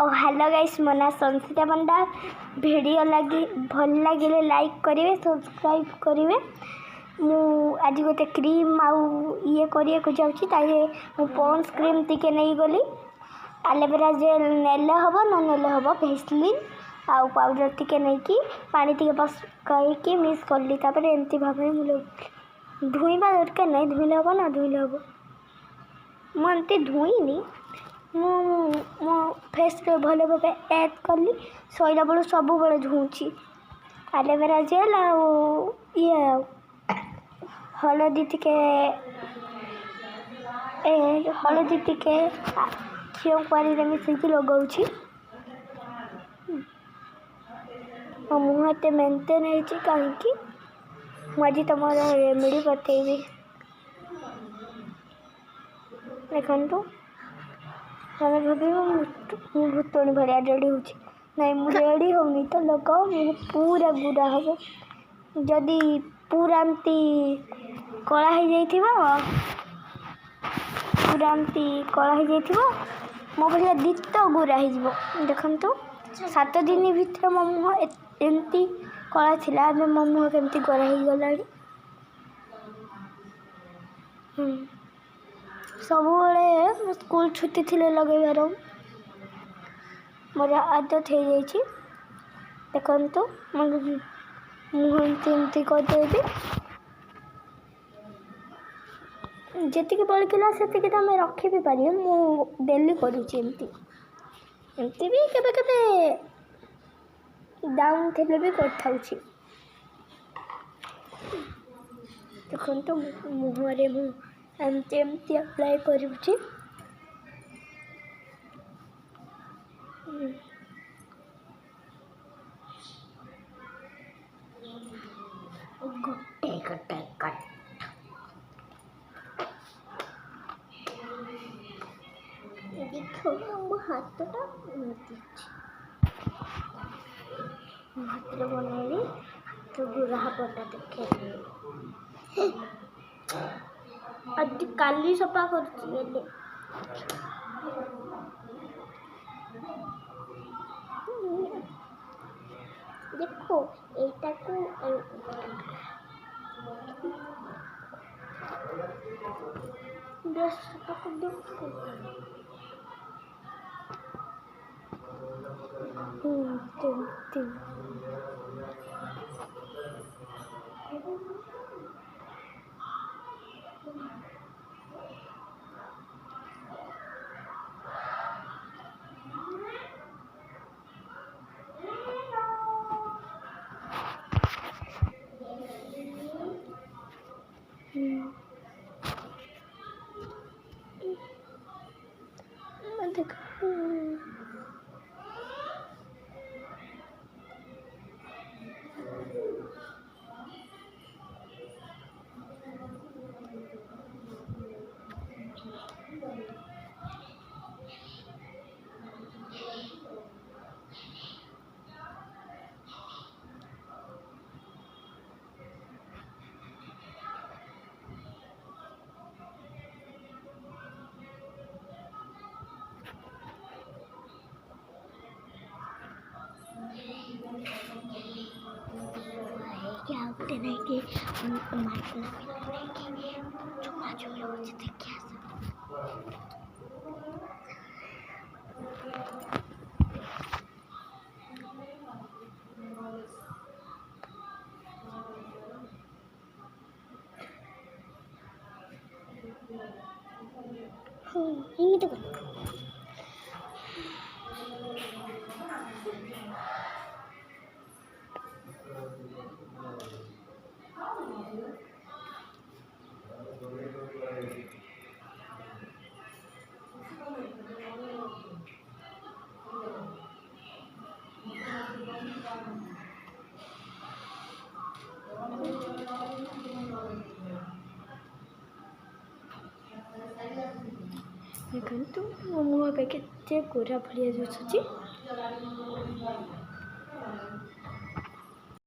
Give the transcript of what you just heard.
और hello guys मो ना संसिता पंडा वीडियो लगे भल लगे लाइक करेंगे सब्सक्राइब करेंगे मु आज गोटे क्रीम आउ ये करिया को जाउची ताहे मु पॉन्ड्स क्रीम टिके नहीं गली एलोवेरा जेल नेले हबो न नेले हबो भेसलिन आउ पाउडर टिके नहीं कि पानी टिके बस कही कि मिक्स करली तापर एंती भाबे मु धुईबा दरकार नहीं धुईले हबो ना धुईले हबो मु एंती धुईनी मो फेस रे भले भावे ऐड कली सोइला बेलू सब बेले धुची एलोवेरा जेल आउ ये हलदी टिके हलदी टिके खियो पानी रे मिसकी लगाउची मुँह एते मेंटेन होइची काहेकि मजी तमर रेमेडी बतेबी देखंतु हमें भाभी भूतणी भाया रेडी हो नहीं मुझे रेडी होनी तो लगाओ मुझे पूरा गुड़ा हम जदि पूरा एमती कला हो जाइथिबा पूरा एमती कला हो जाइथिबा मो भलिया दीत गुरा हो देखंतु 7 दिन भितर मो मुँह एमती कला थिला अब मो मुँह केमती गोरा हो गलानी सब स्कूल छुट्टी थी लगेबार मोर आदत हो जाइए देखो मुँह एमती करदेवी जी बड़कला से आम रखी भी पार मु डेली करुँची भी केबे डाउन थे भी कर देखो मुहरे मु एमती अप्लाई करुँची गोटे गोटे कट देखो मो हाथ हाथ बनैली तो बुरा पटा देखे आज काली सफा कर देखो एटा को सफा कर दो क्या होते नहीं कि मार्केट नहीं कि चुमा चुमा हो जाते क्या सब ये तो देखो मुँह पे के गोरा भलिया जो